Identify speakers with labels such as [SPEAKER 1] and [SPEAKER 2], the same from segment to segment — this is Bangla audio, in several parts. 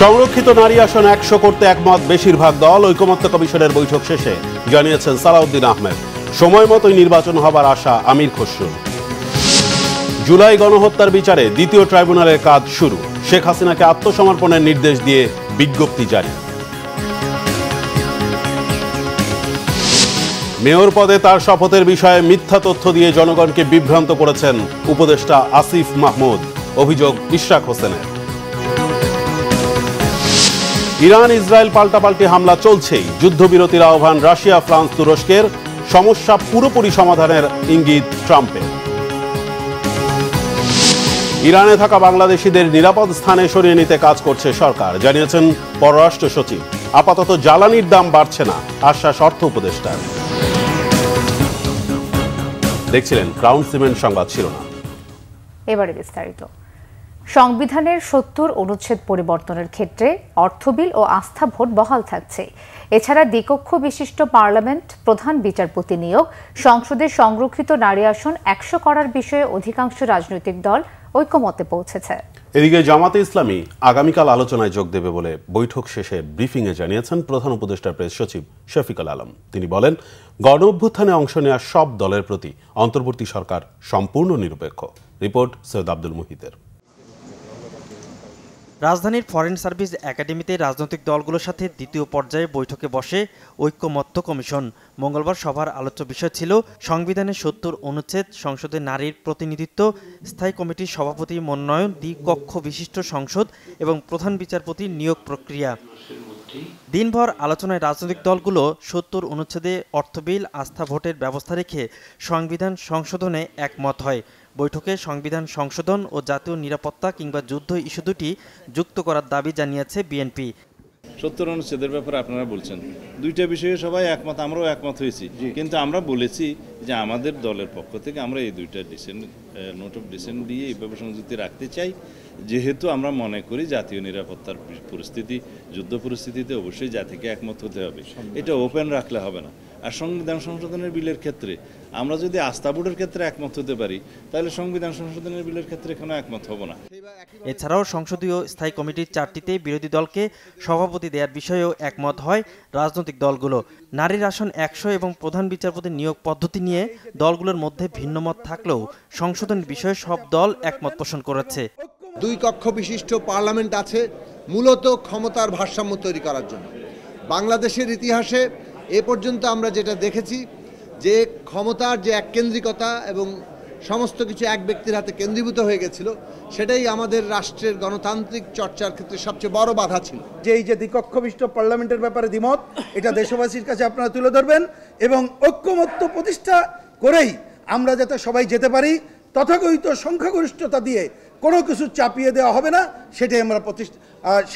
[SPEAKER 1] সংরক্ষিত নারী আসন 100 করতে একমত বেশিরভাগ দল। ঐকমত্য কমিশনের বৈঠক শেষে জানিয়েছেন সালাউদ্দিন আহমেদ। সময় মতোই নির্বাচন হবার আশা আমির খসরুর। জুলাই গণহত্যার বিচারে দ্বিতীয় ট্রাইব্যুনালের কাজ শুরু। শেখ হাসিনাকে আত্মসমর্পণের নির্দেশ দিয়ে বিজ্ঞপ্তি জারি। মেয়র পদে তার শপথের বিষয়ে মিথ্যা তথ্য দিয়ে জনগণকে বিভ্রান্ত করেছেন উপদেষ্টা আসিফ মাহমুদ। অভিযোগ ইশরাক হোসেনের। ইরান ইসরায়েল পাল্টাপাল্টি হামলা চলছেই। যুদ্ধবিরতির আহ্বান রাশিয়া, ফ্রান্স, তুরস্কের। সমস্যা পুরোপুরি সমাধানের ইঙ্গিত ট্রাম্পের। ইরানে থাকা বাংলাদেশিদের নিরাপদ স্থানে সরিয়ে নিতে কাজ করছে সরকার, জানিয়েছেন পররাষ্ট্র সচিব। আপাতত জ্বালানির দাম বাড়ছে না, আশ্বাস অর্থ উপদেষ্টার। দেখছিলেন ক্রাউন সিমেন্ট সংবাদ শিরোনাম।
[SPEAKER 2] এবারে বিস্তারিত। সংবিধানের 70 অনুচ্ছেদ পরিবর্তনের ক্ষেত্রে অর্থ বিল ও আস্থা ভোট বহাল থাকছে। এছাড়া দ্বিকক্ষ বিশিষ্ট পার্লামেন্ট, প্রধান বিচারপতি নিয়োগ, সংসদের সংরক্ষিত নারী আসন 100 করার বিষয়ে অধিকাংশ রাজনৈতিক দল ঐকমত্যে পৌঁছেছে।
[SPEAKER 1] এদিকে জামাতে ইসলামী আগামীকাল আলোচনায় যোগ দেবে বলে বৈঠক শেষে ব্রিফিংয়ে জানিয়েছেন প্রধান উপদেষ্টার প্রেস সচিব শফিকুল আলম। তিনি বলেন, গণ অভ্যুত্থানে অংশ নেওয়া সব দলের প্রতি অন্তর্বর্তী সরকার সম্পূর্ণ নিরপেক্ষ। রিপোর্ট সৈয়দ আব্দুল মুহিতের।
[SPEAKER 3] রাজধানীর ফরেন সার্ভিস একাডেমিতে রাজনৈতিক দলগুলোর সাথে দ্বিতীয় পর্যায়ে বৈঠকে বসে ঐকমত্য কমিশন। মঙ্গলবার সভার আলোচ্য বিষয় ছিল সংবিধানের 70 অনুচ্ছেদ, সংসদে নারীর প্রতিনিধিত্ব, স্থায়ী কমিটির সভাপতি মনোনয়ন, দ্বিকক্ষ বিশিষ্ট সংসদ এবং প্রধান বিচারপতি নিয়োগ প্রক্রিয়া। দিনভর আলোচনায় রাজনৈতিক দলগুলো 70 অনুচ্ছেদে অর্থ বিল, আস্থা ভোটের ব্যবস্থা রেখে সংবিধান সংশোধনে একমত হয়। বৈঠকে সংবিধান সংশোধন ও জাতীয় নিরাপত্তা কিংবা যুদ্ধ ইস্যু দুটি যুক্ত করার দাবি জানিয়েছে বিএনপি।
[SPEAKER 4] 70 অনুচ্ছেদের ব্যাপারে আপনারা বলছেন, দুইটা বিষয়ে সবাই একমত, আমরাও একমত হয়েছি, কিন্তু আমরা বলেছি যে আমাদের দলের পক্ষ থেকে আমরা এই দুইটা নোট অফ ডিসেন্ট দিয়ে এইভাবে সংযুক্তি রাখতে চাই, যেহেতু আমরা মনে করি জাতীয় নিরাপত্তার পরিস্থিতি, যুদ্ধ পরিস্থিতিতে অবশ্যই জাতিকে একমত হতে হবে, এটা ওপেন রাখলে হবে না। আর সংবিধান সংশোধনের বিলের ক্ষেত্রে আমরা যদি আস্থা ভোটের ক্ষেত্রে একমত হতে পারি, তাহলে সংবিধান সংশোধনের বিলের ক্ষেত্রে এখানে একমত হব না।
[SPEAKER 3] এছাড়াও সংসদীয় স্থায়ী কমিটির 4টিতে বিরোধী দলকে সভাপতি দেওয়ার বিষয়েও একমত হয় রাজনৈতিক দলগুলো। নারীর আসন 100 এবং প্রধান বিচারপতি নিয়োগ পদ্ধতি নিয়ে দলগুলোর মধ্যে ভিন্নমত থাকলেও সংশোধনের বিষয়ে সব দল একমত পোষণ করেছে।
[SPEAKER 5] 2 কক্ষ বিশিষ্ট পার্লামেন্ট আছে মূলত ক্ষমতার ভারসাম্য তৈরি করার জন্য। বাংলাদেশের ইতিহাসে এ পর্যন্ত আমরা যেটা দেখেছি যে ক্ষমতার যে এককেন্দ্রিকতা এবং সমস্ত কিছু এক ব্যক্তির হাতে কেন্দ্রীভূত হয়ে গেছিল, সেটাই আমাদের রাষ্ট্রের গণতান্ত্রিক চর্চার ক্ষেত্রে সবচেয়ে বড় বাধা ছিল।
[SPEAKER 6] যে এই যে দ্বিকক্ষ বিশিষ্ট পার্লামেন্টের ব্যাপারে দ্বিমত, এটা দেশবাসীর কাছে আপনারা তুলে ধরবেন এবং ঐকমত্য প্রতিষ্ঠা করেই আমরা যাতে সবাই যেতে পারি, তথাকথিত সংখ্যাগরিষ্ঠতা দিয়ে কোনো কিছু চাপিয়ে দেওয়া হবে না,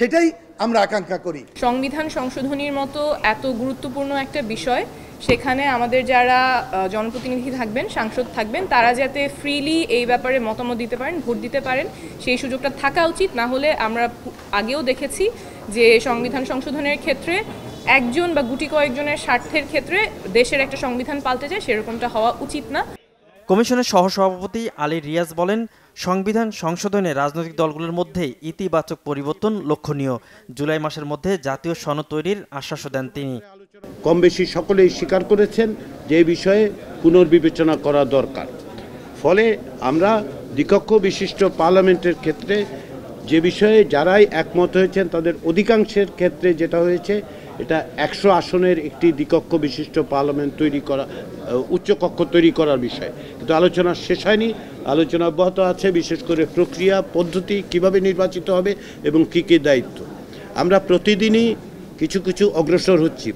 [SPEAKER 6] সেটাই আমরা আকাঙ্ক্ষা করি।
[SPEAKER 7] সংবিধান সংশোধনীর মতো এত গুরুত্বপূর্ণ একটা বিষয়, সেখানে আমাদের যারা জনপ্রতিনিধি থাকবেন, সাংসদ থাকবেন, তারা যাতে ফ্রিলি এই ব্যাপারে মতামত দিতে পারেন, ভোট দিতে পারেন, সেই সুযোগটা থাকা উচিত। না হলে আমরা আগেও দেখেছি যে সংবিধান সংশোধনের ক্ষেত্রে একজন বা গুটি কয়েকজনের স্বার্থের ক্ষেত্রে দেশের একটা সংবিধান পাল্টে যায়, সেরকমটা হওয়া উচিত না।
[SPEAKER 3] কমিশনের সহসভাপতি আলী রিয়াজ বলেন, সংবিধান সংশোধনে রাজনৈতিক দলগুলোর মধ্যে ইতিবাচক পরিবর্তন লক্ষণীয়। জুলাই মাসের মধ্যে জাতীয় সনদ তৈরির আশ্বাসও দেন তিনি।
[SPEAKER 8] কম বেশি সকলেই স্বীকার করেছেন যে এই বিষয়ে পুনর্বিবেচনা করা দরকার। ফলে আমরা দ্বিকক্ষ বিশিষ্ট পার্লামেন্টের ক্ষেত্রে যে বিষয়ে যারাই একমত হয়েছেন তাদের অধিকাংশের ক্ষেত্রে যেটা হয়েছে, এটা 100 আসনের একটি দ্বিকক্ষ বিশিষ্ট পার্লামেন্ট তৈরি করা, উচ্চকক্ষ তৈরি করার বিষয়। কিন্তু আলোচনা শেষ হয়নি, আলোচনা অব্যাহত আছে, বিশেষ করে প্রক্রিয়া পদ্ধতি কিভাবে নির্বাচিত হবে এবং কী কী দায়িত্ব। আমরা প্রতিদিনই কিছু কিছু অগ্রসর হচ্ছি।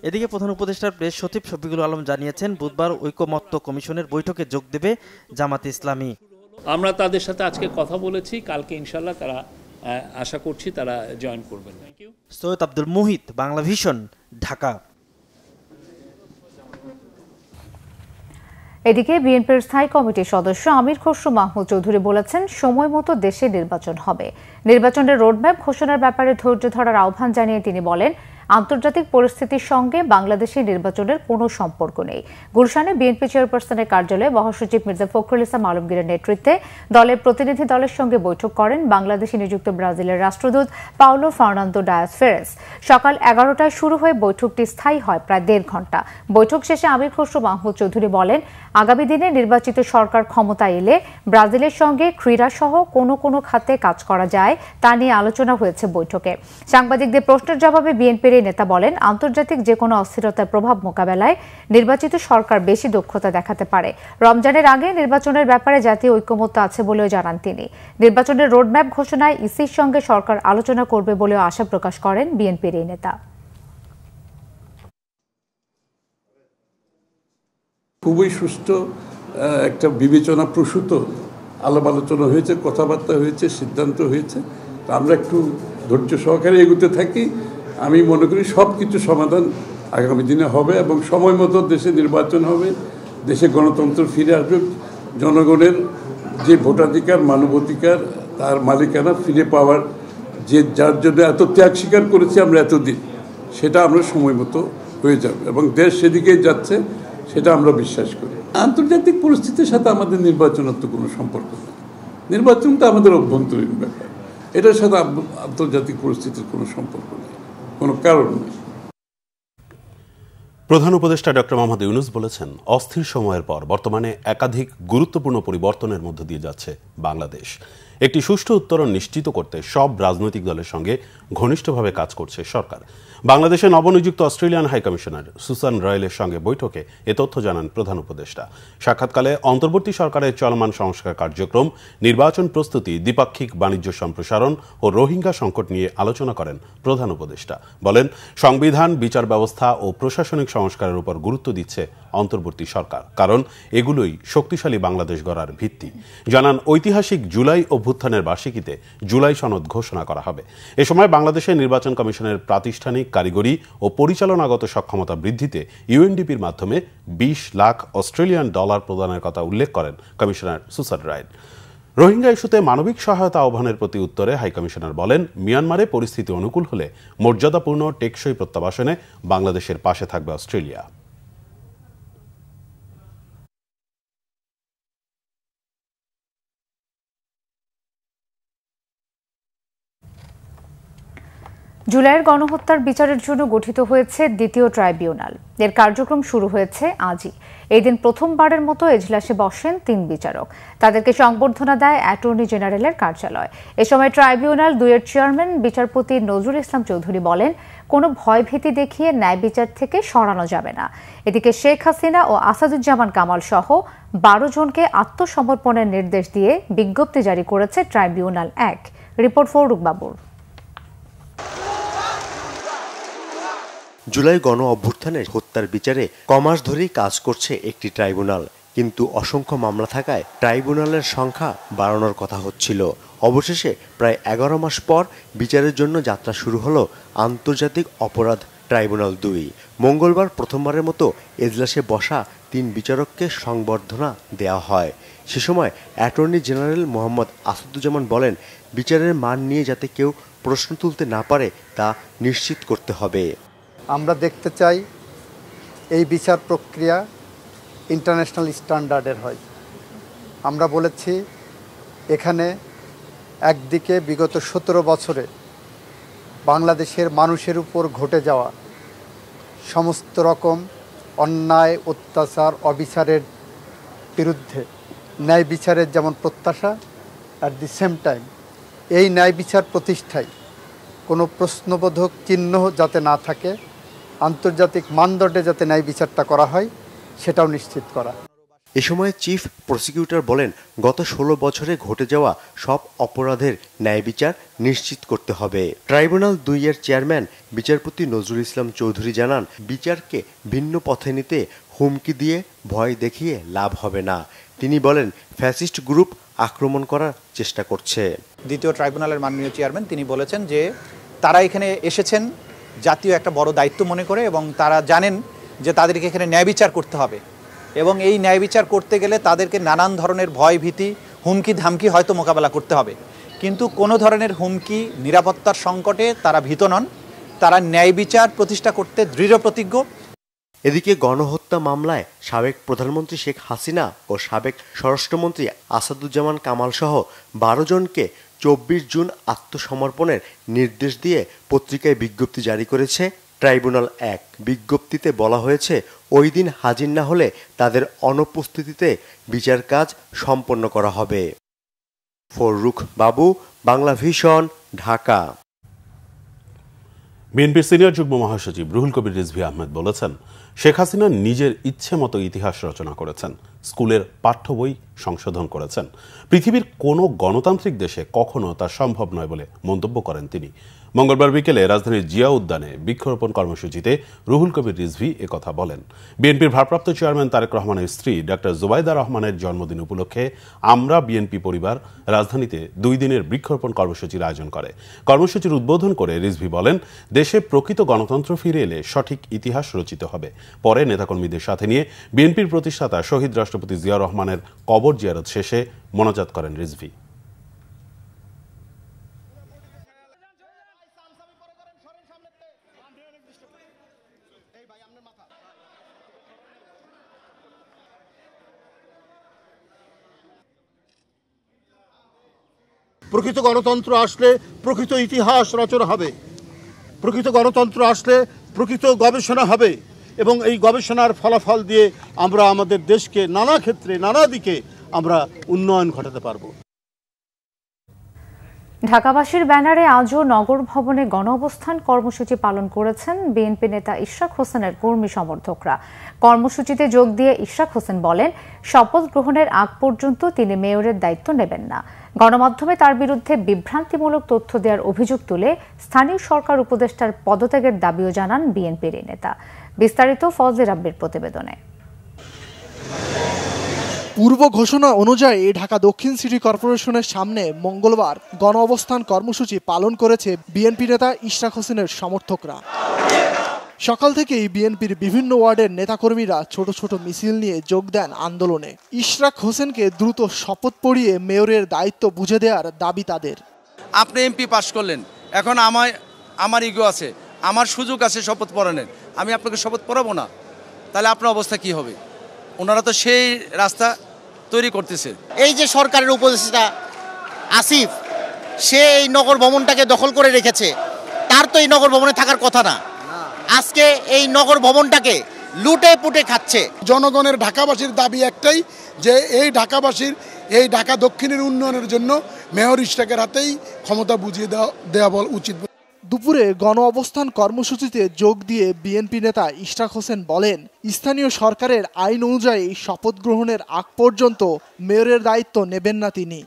[SPEAKER 3] এদিকে প্রধান উপদেষ্টার প্রেস সচিব শফিকুল আলম জানিয়েছেন, বুধবার ঐকমত্য কমিশনের বৈঠকে যোগ দেবে জামাতে ইসলামী।
[SPEAKER 9] আমরা তাদের সাথে আজকে কথা বলেছি, কালকে ইনশাল্লাহ তারা আশা করছি তারা জয়েন করবেন।
[SPEAKER 3] সৈয়দ আব্দুল মুহিত, বাংলা ভিশন, ঢাকা।
[SPEAKER 2] এদিকে বিএনপির স্থায়ী কমিটির সদস্য আমির খসরু মাহমুদ চৌধুরী বলেছেন, সময় মতো দেশে নির্বাচন হবে। নির্বাচনের রোডম্যাপ ঘোষণার ব্যাপারে ধৈর্য ধরার আহ্বান জানিয়ে তিনি বলেন, আন্তর্জাতিক পরিস্থিতির সঙ্গে বাংলাদেশের নির্বাচনের কোনো সম্পর্ক নেই। গুলশানে বিএনপি চেয়ারপারসনের কার্যালয়ে মহাসচিব মির্জা ফখরুল ইসলাম আলমগীরের নেতৃত্বে দলের প্রতিনিধি দলের সঙ্গে বৈঠক করেন বাংলাদেশে নিযুক্ত ব্রাজিলের রাষ্ট্রদূত পাওলো ফার্নান্দো ডায়াস ফেরেস। সকাল 11টায় শুরু হয়ে বৈঠকটি স্থায়ী হয় প্রায় 1.5 ঘণ্টা। বৈঠক শেষে আমির খসরু মাহমুদ চৌধুরী বলেন, আগামী দিনে নির্বাচিত সরকার ক্ষমতায় এলে ব্রাজিলের সঙ্গে ক্রীড়া সহ কোনো খাতে কাজ করা যায় তা নিয়ে আলোচনা হয়েছে বৈঠকে। সাংবাদিকদের প্রশ্নের জবাবে বিএনপির এই নেতা বলেন, আন্তর্জাতিক যে কোনো অস্থিরতার প্রভাব মোকাবেলায় নির্বাচিত সরকার বেশি দক্ষতা দেখাতে পারে। রমজানের আগে নির্বাচনের ব্যাপারে জাতীয় ঐকমত্য আছে বলেও জানান তিনি। নির্বাচনের রোডম্যাপ ঘোষণায় ইসির সঙ্গে সরকার আলোচনা করবে বলেও আশা প্রকাশ করেন বিএনপির এই নেতা।
[SPEAKER 10] খুবই সুষ্ঠু একটা বিবেচনা প্রসূত আলাপ আলোচনা হয়েছে, কথাবার্তা হয়েছে, সিদ্ধান্ত হয়েছে। আমরা একটু ধৈর্য সহকারে এগোতে থাকি। আমি মনে করি সব কিছু সমাধান আগামী দিনে হবে এবং সময় মতো দেশে নির্বাচন হবে, দেশে গণতন্ত্র ফিরে আসবে, জনগণের যে ভোটাধিকার, মানবাধিকার, তার মালিকানা ফিরে পাওয়ার যে যার জন্য এত ত্যাগ স্বীকার করেছি আমরা এতদিন, সেটা আমরা সময় মতো হয়ে যাবে এবং দেশ সেদিকেই যাচ্ছে, সেটা আমরা বিশ্বাস করি। আন্তর্জাতিক পরিস্থিতির সাথে আমাদের নির্বাচনের তো কোনো সম্পর্ক নেই। নির্বাচনটা আমাদের অভ্যন্তরীণ ব্যাপার, এটার সাথে আন্তর্জাতিক পরিস্থিতির কোনো সম্পর্ক নেই, কোনো কারণ নেই।
[SPEAKER 1] প্রধান উপদেষ্টা ডক্টর মোহাম্মদ ইউনূস বলেছেন, অস্থির সময়ের পর বর্তমানে একাধিক গুরুত্বপূর্ণ পরিবর্তনের মধ্য দিয়ে যাচ্ছে বাংলাদেশ। একটি সুষ্ঠু উত্তরণ নিশ্চিত করতে সব রাজনৈতিক দলের সঙ্গে ঘনিষ্ঠভাবে কাজ করছে সরকার। বাংলাদেশে নবনিযুক্ত অস্ট্রেলিয়ান হাইকমিশনার সুসান রয়েলের সঙ্গে বৈঠকে এ তথ্য জানান প্রধান উপদেষ্টা। সাক্ষাৎকালে অন্তর্বর্তী সরকারের চলমান সংস্কার কার্যক্রম, নির্বাচন প্রস্তুতি, দ্বিপাক্ষিক বাণিজ্য সম্প্রসারণ ও রোহিঙ্গা সংকট নিয়ে আলোচনা করেন প্রধান উপদেষ্টা। বলেন, সংবিধান, বিচার ব্যবস্থা ও প্রশাসনিক সংস্কারের উপর গুরুত্ব দিচ্ছে অন্তর্বর্তী সরকার, কারণ এগুলোই শক্তিশালী বাংলাদেশ গড়ার ভিত্তি। জানান, ঐতিহাসিক জুলাই অভ্যুত্থানের বার্ষিকীতে জুলাই সনদ ঘোষণা করা হবে। এ সময় বাংলাদেশের নির্বাচন কমিশনের প্রাতিষ্ঠানিক, কারিগরি ও পরিচালনাগত সক্ষমতা বৃদ্ধিতে ইউএনডিপির মাধ্যমে 20 লাখ অস্ট্রেলিয়ান ডলার প্রদানের কথা উল্লেখ করেন কমিশনার সুসান রায়। রোহিঙ্গা ইস্যুতে মানবিক সহায়তা আহ্বানের প্রতি উত্তরে হাইকমিশনার বলেন, মিয়ানমারে পরিস্থিতি অনুকূল হলে মর্যাদাপূর্ণ টেকসই প্রত্যাবাসনে বাংলাদেশের পাশে থাকবে অস্ট্রেলিয়া।
[SPEAKER 2] জুলাইয়ের গণহত্যার বিচারের জন্য গঠিত হয়েছে দ্বিতীয় ট্রাইব্যুনাল। এর কার্যক্রম শুরু হয়েছে আজই। এই দিন প্রথমবারের মতো এজলাসে বসেন 3 বিচারক। তাদেরকে সংবর্ধনা দেয় অ্যাটর্নি জেনারেলের কার্যালয়। এ সময় ট্রাইব্যুনাল 2 এর চেয়ারম্যান বিচারপতি নজরুল ইসলাম চৌধুরী বলেন, কোনো ভয়ভীতি দেখিয়ে ন্যায় বিচার থেকে সরানো যাবে না। এদিকে শেখ হাসিনা ও আসাদুজ্জামান কামাল সহ 12 জনকে আত্মসমর্পণের নির্দেশ দিয়ে বিজ্ঞপ্তি জারি করেছে ট্রাইব্যুনাল 1। রিপোর্ট ফরুক বাবুর।
[SPEAKER 11] জুলাই গণ অভ্যুত্থানের হত্যার বিচারে কমাস ধরেই কাজ করছে একটি ট্রাইব্যুনাল, কিন্তু অসংখ্য মামলা থাকায় ট্রাইব্যুনালের সংখ্যা বাড়ানোর কথা হচ্ছিল। অবশেষে প্রায় 11 মাস পর বিচারের জন্য যাত্রা শুরু হলো আন্তর্জাতিক অপরাধ ট্রাইব্যুনাল 2। মঙ্গলবার প্রথমবারের মতো এজলাসে বসা 3 বিচারককে সংবর্ধনা দেওয়া হয়। সে সময় অ্যাটর্নি জেনারেল মোহাম্মদ আসাদুজ্জামান বলেন, বিচারের মান নিয়ে যাতে কেউ প্রশ্ন তুলতে না পারে তা নিশ্চিত করতে হবে।
[SPEAKER 12] আমরা দেখতে চাই এই বিচার প্রক্রিয়া ইন্টারন্যাশনাল স্ট্যান্ডার্ডের হয়। আমরা বলেছি এখানে একদিকে বিগত 17 বছরে বাংলাদেশের মানুষের উপর ঘটে যাওয়া সমস্ত রকম অন্যায়, অত্যাচার, অবিচারের বিরুদ্ধে ন্যায় বিচারের যেমন প্রত্যাশা, অ্যাট দি সেম টাইম এই ন্যায় বিচার প্রতিষ্ঠায় কোনো প্রশ্নবোধক চিহ্ন যাতে না থাকে, আন্তর্জাতিক মানদণ্ডে যাতে ন্যায় বিচারটা করা হয় সেটাও নিশ্চিত করা।
[SPEAKER 11] এ সময় চিফ প্রসিকিউটর বলেন, গত 16 বছরে ঘটে যাওয়া সব অপরাধের ন্যায় বিচার নিশ্চিত করতে হবে। ট্রাইব্যুনাল 2 এর চেয়ারম্যান বিচারপতি নজরুল ইসলাম চৌধুরী জানান, বিচারকে ভিন্ন পথে নিতে হুমকি দিয়ে, ভয় দেখিয়ে লাভ হবে না। তিনি বলেন, ফ্যাসিস্ট গ্রুপ আক্রমণ করার চেষ্টা করছে।
[SPEAKER 13] দ্বিতীয় ট্রাইব্যুনালের মাননীয় চেয়ারম্যান তিনি বলেছেন যে তারা এখানে এসেছেন জাতীয় একটা বড় দায়িত্ব মনে করে এবং তারা জানেন যে তাদেরকে এখানে ন্যায় বিচার করতে হবে এবং এই ন্যায় বিচার করতে গেলে তাদেরকে নানান ধরনের ভয় ভীতি, হুমকি ধামকি হয়তো মোকাবেলা করতে হবে, কিন্তু কোনো ধরনের হুমকি, নিরাপত্তার সংকটে তারা ভীত নন তারা ন্যায় বিচার প্রতিষ্ঠা করতে দৃঢ় প্রতিজ্ঞ।
[SPEAKER 11] এদিকে গণহত্যা মামলায় সাবেক প্রধানমন্ত্রী শেখ হাসিনা ও সাবেক স্বরাষ্ট্রমন্ত্রী আসাদুজ্জামান কামাল সহ 12 জনকে 24 জুন আত্মসমর্পণের নির্দেশ দিয়ে পত্রিকায় বিজ্ঞপ্তি জারি করেছে ট্রাইব্যুনাল 1। বিজ্ঞপ্তিতে বলা হয়েছে ওই দিন হাজির না হলে তাদের অনুপস্থিতিতে বিচার কাজ সম্পন্ন করা হবে। ফররুখ বাবু, বাংলা ভিশন, ঢাকা।
[SPEAKER 1] বিএনপির সিনিয়র যুগ্ম মহাসচিব রুহুল কবির রিজভী আহমেদ বলেছেন, শেখ হাসিনা নিজের ইচ্ছে মতো ইতিহাস রচনা করেছেন, স্কুলের পাঠ্য বই সংশোধন করেছেন। পৃথিবীর কোনো গণতান্ত্রিক দেশে কখনো তা সম্ভব নয় বলে মন্তব্য করেন তিনি। মঙ্গলবার বিকেলে রাজধানীর জিয়া উদ্যানে বৃক্ষরোপণ কর্মসূচিতে রুহুল কবির রিজভী একথা বলেন। বিএনপির ভারপ্রাপ্ত চেয়ারম্যান তারেক রহমানের স্ত্রী ডক্টর জুবাইদা রহমানের জন্মদিন উপলক্ষে আমরা বিএনপি পরিবার রাজধানীতে 2 দিনের বৃক্ষরোপণ কর্মসূচির আয়োজন করে। কর্মসূচির উদ্বোধন করে রিজভী বলেন, দেশে প্রকৃত গণতন্ত্র ফিরে এলে সঠিক ইতিহাস রচিত হবে। পরে নেতাকর্মীদের সাথে নিয়ে বিএনপির প্রতিষ্ঠাতা শহীদ রাষ্ট্রপতি জিয়া রহমানের কবর জিয়ারত শেষে মোনাজাত করেন রিজভী।
[SPEAKER 14] প্রকৃত গণতন্ত্র আসলে প্রকৃত ইতিহাস রচনা হবে, প্রকৃত গণতন্ত্র আসলে প্রকৃত গবেষণা হবে এবং এই গবেষণার ফলাফল দিয়ে আমরা আমাদের দেশকে নানা ক্ষেত্রে নানা দিকে আমরা উন্নয়ন ঘটাতে পারব।
[SPEAKER 2] ঢাকাবাসীর ব্যানারে আজও নগর ভবনে গণঅবস্থান কর্মসূচি পালন করেছেন বিএনপি নেতা ইশরাক হোসেনের কর্মী সমর্থকরা। কর্মসূচিতে যোগ দিয়ে ইশরাক হোসেন বলেন, শপথ গ্রহণের আগ পর্যন্ত তিনি মেয়রের দায়িত্ব নেবেন না। গণমাধ্যমে তার বিরুদ্ধে বিভ্রান্তিমূলক তথ্য দেওয়ার অভিযোগ তুলে স্থানীয় সরকার উপদেষ্টার পদত্যাগের দাবিও জানান বিএনপির এই নেতা। বিস্তারিত ফজলে রাব্বির প্রতিবেদনে।
[SPEAKER 15] পূর্ব ঘোষণা অনুযায়ী ঢাকা দক্ষিণ সিটি কর্পোরেশনের সামনে মঙ্গলবার গণঅবস্থান কর্মসূচি পালন করেছে বিএনপি নেতা ইশরাক হোসেনের সমর্থকরা। সকাল থেকেই বিএনপির বিভিন্ন ওয়ার্ডের নেতাকর্মীরা ছোট ছোট মিছিল নিয়ে যোগ দেন আন্দোলনে। ইশরাক হোসেনকে দ্রুত শপথ পড়িয়ে মেয়রের দায়িত্ব বুঝে দেওয়ার দাবি তাদের।
[SPEAKER 16] আপনি এমপি পাশ করলেন, এখন আমার ইগো আছে, আমার সুযোগ আছে শপথ পড়ানোর, আমি আপনাকে শপথ পড়াবো না, তাহলে আপনার অবস্থা কি হবে? ওনারা তো সেই রাস্তা তৈরি করতেছে।
[SPEAKER 17] এই যে সরকারের উপদেষ্টা আসিফ, সে এই নগর ভবনটাকে দখল করে রেখেছে, তার তো এই নগর ভবনে থাকার কথা না। আজকে এই নগর ভবনটাকে লুটে পুটে খাচ্ছে।
[SPEAKER 18] জনগণের ঢাকাবাসীর দাবি একটাই, যে এই ঢাকাবাসীর এই ঢাকা দক্ষিণের উন্নয়নের জন্য মেয়র ইশরাকের হাতেই ক্ষমতা বুঝিয়ে দেওয়া উচিত।
[SPEAKER 15] দুপুরে গণ অবস্থান কর্মসূচিতে যোগ দিয়ে বিএনপি নেতা ইশরাক হোসেন বলেন, স্থানীয় সরকারের আইন অনুযায়ী শপথ গ্রহণের আগ পর্যন্ত মেয়রের দায়িত্ব নেবেন না তিনি।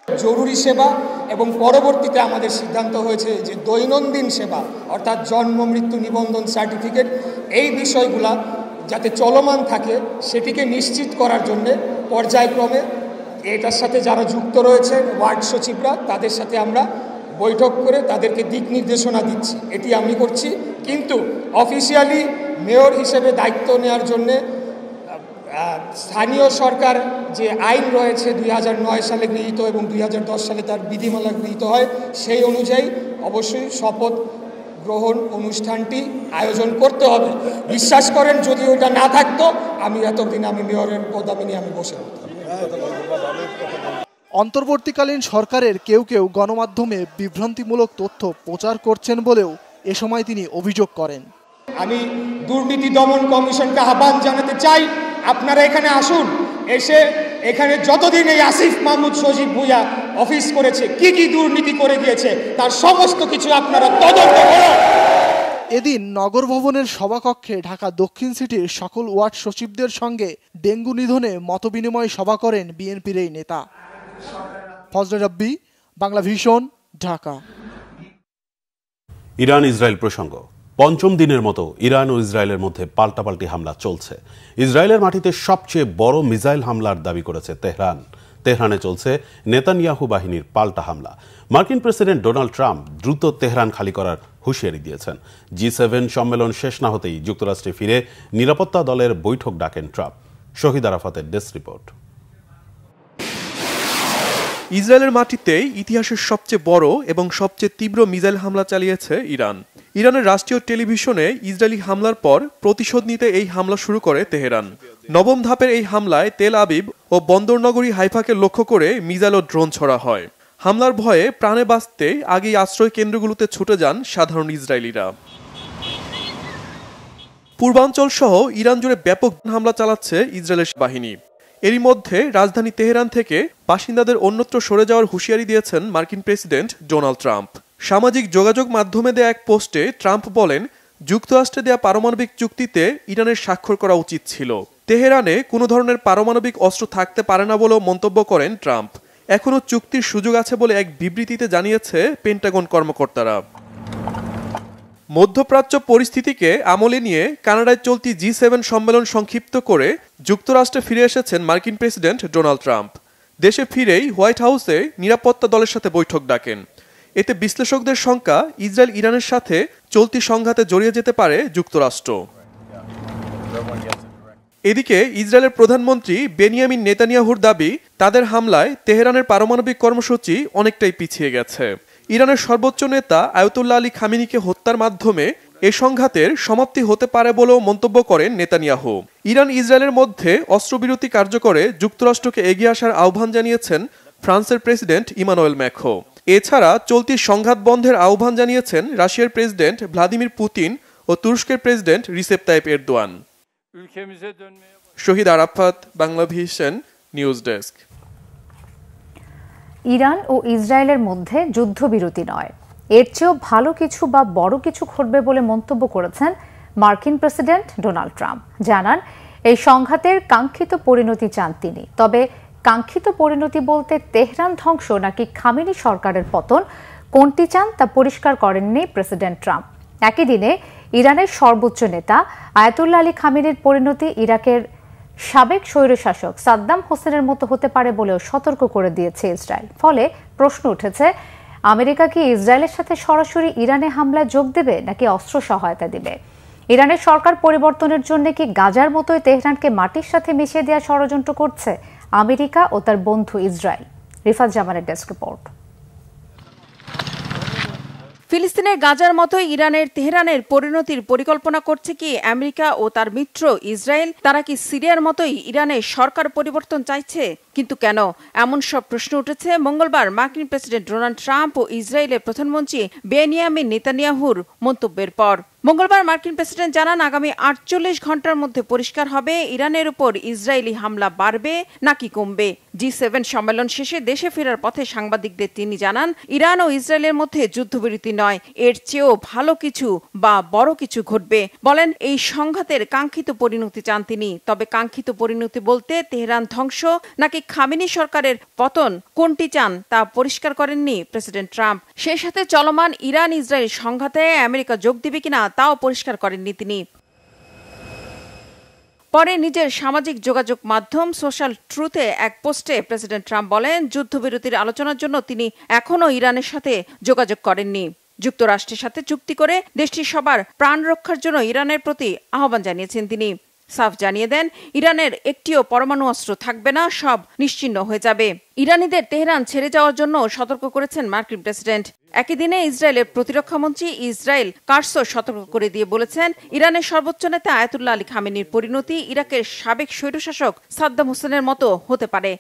[SPEAKER 19] জরুরি সেবা এবং পরবর্তীতে আমাদের সিদ্ধান্ত হয়েছে যে দৈনন্দিন সেবা অর্থাৎ জন্ম মৃত্যু নিবন্ধন সার্টিফিকেট, এই বিষয়গুলা যাতে চলমান থাকে সেটিকে নিশ্চিত করার জন্য পর্যায়ক্রমে এটার সাথে যারা যুক্ত রয়েছে ওয়ার্ড সচিবরা, তাদের সাথে আমরা বৈঠক করে তাদেরকে দিক নির্দেশনা দিচ্ছি। এটি আমি করছি, কিন্তু অফিসিয়ালি মেয়র হিসেবে দায়িত্ব নেওয়ার জন্যে স্থানীয় সরকার যে আইন রয়েছে 2009 সালে গৃহীত এবং 2010 সালে তার বিধিমালা গৃহীত হয়, সেই অনুযায়ী অবশ্যই শপথ গ্রহণ অনুষ্ঠানটি আয়োজন করতে হবে। বিশ্বাস করেন, যদি ওইটা না থাকতো আমি এতদিন মেয়রের পদবি নিয়ে বসে হতাম।
[SPEAKER 15] অন্তর্বর্তীকালীন সরকারের কেউ কেউ গণমাধ্যমে বিভ্রান্তিমূলক তথ্য প্রচার করছেন বলেও এ সময় তিনি অভিযোগ করেন।
[SPEAKER 19] আমি দুর্নীতি দমন কমিশনকে আহ্বান জানাতে চাই, আপনারা এখানে আসুন, এসে এখানে যতদিন এই আসিফ মাহমুদ সজীব ভুঁইয়া অফিস করেছে, কি কি দুর্নীতি করে গিয়েছে তার সমস্ত কিছু আপনারা তদন্ত করুন।
[SPEAKER 15] এদিন নগর ভবনের সভাকক্ষে ঢাকা দক্ষিণ সিটির সকল ওয়ার্ড সচিবদের সঙ্গে ডেঙ্গু নিধনে মতবিনিময় সভা করেন বিএনপির এই নেতা। Fazle Rabbi, Bangla Vision, Dhaka.
[SPEAKER 1] Iran Israel প্রসঙ্গ। পঞ্চম দিনের মতো ইরান ও ইসরায়েলের মধ্যে পাল্টাপাল্টি হামলা চলছে। ইসরায়েলের মাটিতে সবচেয়ে বড় মিসাইল হামলার দাবি করেছে তেহরান। তেহরানে চলছে নেতানিয়াহু বাহিনীর পাল্টা হামলা। মার্কিন প্রেসিডেন্ট ডোনাল্ড ট্রাম্প দ্রুত তেহরান খালি করার হুঁশিয়ারি দিয়েছেন। G7 সম্মেলন শেষ না হতেই যুক্তরাষ্ট্রে ফিরে নিরাপত্তা দলের বৈঠক ডাকেন ট্রাম্প। শহীদ আরাফাতের ডেস্ক রিপোর্ট।
[SPEAKER 20] ইসরায়েলের মাটিতে ইতিহাসের সবচেয়ে বড় এবং সবচেয়ে তীব্র মিসাইল হামলা চালিয়েছে ইরান। ইরানের রাষ্ট্রীয় টেলিভিশনে ইসরায়েলি হামলার পর প্রতিশোধ নিতে এই হামলা শুরু করে তেহরান। নবম ধাপের এই হামলায় তেল আবিব ও বন্দরনগরী হাইফাকে লক্ষ্য করে মিসাইল ও ড্রোন ছোড়া হয়। হামলার ভয়ে প্রাণে বাঁচতে আগেই আশ্রয় কেন্দ্রগুলোতে ছুটে যান সাধারণ ইসরায়েলিরা। পূর্বাঞ্চল সহ ইরান জুড়ে ব্যাপক হামলা চালাচ্ছে ইসরায়েলের বাহিনী। এরই মধ্যে রাজধানী তেহরান থেকে বাসিন্দাদের অন্যত্র সরে যাওয়ার হুঁশিয়ারি দিয়েছেন মার্কিন প্রেসিডেন্ট ডোনাল্ড ট্রাম্প। সামাজিক যোগাযোগ মাধ্যমে দেয়া এক পোস্টে ট্রাম্প বলেন, যুক্তরাষ্ট্রে দেয়া পারমাণবিক চুক্তিতে ইরানের স্বাক্ষর করা উচিত ছিল। তেহরানে কোনো ধরনের পারমাণবিক অস্ত্র থাকতে পারে না বলেও মন্তব্য করেন ট্রাম্প। এখনও চুক্তির সুযোগ আছে বলে এক বিবৃতিতে জানিয়েছে পেন্টাগন কর্মকর্তারা। মধ্যপ্রাচ্য পরিস্থিতিকে আমলে নিয়ে কানাডায় চলতি G7 সম্মেলন সংক্ষিপ্ত করে যুক্তরাষ্ট্রে ফিরে এসেছেন মার্কিন প্রেসিডেন্ট ডোনাল্ড ট্রাম্প। দেশে ফিরেই হোয়াইট হাউসে নিরাপত্তা দলের সাথে বৈঠক ডাকেন। এতে বিশ্লেষকদের শঙ্কা, ইসরায়েল ইরানের সাথে চলতি সংঘাতে জড়িয়ে যেতে পারে যুক্তরাষ্ট্র। এদিকে ইসরায়েলের প্রধানমন্ত্রী বেনিয়ামিন নেতানিয়াহুর দাবি, তাদের হামলায় তেহরানের পারমাণবিক কর্মসূচি অনেকটাই পিছিয়ে গেছে। ইরানের সর্বোচ্চ নেতা আয়াতুল্লাহ আলী খামেনিকে হত্যার মাধ্যমে এ সংঘাতের সমাপ্তি হতে পারে বলেও মন্তব্য করেন নেতানিয়াহু। ইরান ইসরায়েলের মধ্যে অস্ত্রবিরতি কার্যকরে যুক্তরাষ্ট্রকে এগিয়ে আসার আহ্বান জানিয়েছেন ফ্রান্সের প্রেসিডেন্ট ইমানুয়েল ম্যাক্রো। এছাড়া চলতি সংঘাত বন্ধের আহ্বান জানিয়েছেন রাশিয়ার প্রেসিডেন্ট ভ্লাদিমির পুতিন ও তুরস্কের president Recep Tayyip Erdogan. Shahid Arafat, Bangla Vision news desk.
[SPEAKER 2] Iran ও ইসরায়েলের মধ্যে যুদ্ধবিরতি নয়, এর চেয়েও ভালো কিছু বা বড় কিছু ঘটবে বলে মন্তব্য করেছেন মার্কিন প্রেসিডেন্ট ডোনাল্ড ট্রাম্প। জানান, এই সংঘাতের কাঙ্ক্ষিত পরিণতি চান তিনি। তবে কাঙ্ক্ষিত পরিণতি বলতে তেহরান ধ্বংস নাকি খামেনি সরকারের পতন, কোনটি চান তা পরিষ্কার করেননি প্রেসিডেন্ট ট্রাম্প। একই দিনে ইরানের সর্বোচ্চ নেতা আয়াতুল্লাহ আলী খামেনির পরিণতি ইরাকের সাবেক স্বৈরশাসক সাদ্দাম হোসেনের মতো হতে পারে বলেও সতর্ক করে দিয়েছে ইসরায়েল। ফলে প্রশ্ন উঠেছে, আমেরিকা কি ইসরায়েলের সাথে সরাসরি ইরানে হামলায় যোগ দেবে নাকি অস্ত্র সহায়তা দেবে? ইরানের সরকার পরিবর্তনের জন্য কি গাজার মতোই তেহরানকে মাটির সাথে মিশিয়ে দেওয়ার ষড়যন্ত্র করছে আমেরিকা ও তার বন্ধু ইসরায়েল? রিফাত জামানের ডেস্ক রিপোর্ট।
[SPEAKER 21] ফিলিস্তিনের গাজার মতো ইরানের তেহরানের পরিণতির পরিকল্পনা করছে কি আমেরিকা ও তার মিত্র ইসরায়েল? তারা কি সিরিয়ার মতোই ইরানের সরকার পরিবর্তন চাইছে? কিন্তু কেন? এমন সব প্রশ্ন উঠেছে মঙ্গলবার মার্কিন প্রেসিডেন্ট ডোনাল্ড ট্রাম্প ও ইসরায়েলের প্রধানমন্ত্রী বেনিয়ামিন নেতানিয়াহুর মন্তব্যের পর। মঙ্গলবার মার্কিন প্রেসিডেন্ট জানান, আগামী 48 ঘন্টার মধ্যে পরিষ্কার হবে ইরানের উপর ইসরায়েলি হামলা বাড়বে নাকি কমবে। G7 সম্মেলন শেষে দেশে ফেরার পথে সাংবাদিকদের তিনি জানান, ইরান ও ইসরায়েলের মধ্যে যুদ্ধবিরতি নয়, এর চেয়েও ভালো কিছু বা বড় কিছু ঘটবে। বলেন, এই সংঘাতের কাঙ্ক্ষিত পরিণতি চান তিনি। তবে কাঙ্ক্ষিত পরিণতি বলতে তেহরান ধ্বংস নাকি খামেনি সরকারের পতন, কোনটি চান তা পরিষ্কার করেননি প্রেসিডেন্ট ট্রাম্প। সেই সাথে চলমান ইরান ইসরায়েল সংঘাতে আমেরিকা যোগ দিবে কিনা তাও পরিষ্কার করেননি তিনি। পরে নিজের সামাজিক যোগাযোগ মাধ্যম সোশ্যাল ট্রুথে এক পোস্টে প্রেসিডেন্ট ট্রাম্প বলেন, যুদ্ধবিরতির আলোচনার জন্য তিনি এখনও ইরানের সাথে যোগাযোগ করেননি। যুক্তরাষ্ট্রের সাথে চুক্তি করে দেশটির সবার প্রাণ রক্ষার জন্য ইরানের প্রতি আহ্বান জানিয়েছেন তিনি। সাফ জানিয়ে দেন, ইরানের একটিও পরমাণু অস্ত্র থাকবে না, সব নিশ্চিহ্ন হয়ে যাবে। ইরানিদের তেহরান ছেড়ে যাওয়ার জন্য সতর্ক করেছেন মার্কিন প্রেসিডেন্ট। একই দিনে ইসরায়েলের প্রতিরক্ষামন্ত্রী ইসরায়েল কার্সো সতর্ক করে দিয়ে বলেছেন, ইরানের সর্বোচ্চ নেতা আয়াতুল্লাহ আলী খামেনির পরিণতি ইরাকের সাবেক স্বৈরশাসক সাদ্দাম হোসেনের মতো হতে পারে।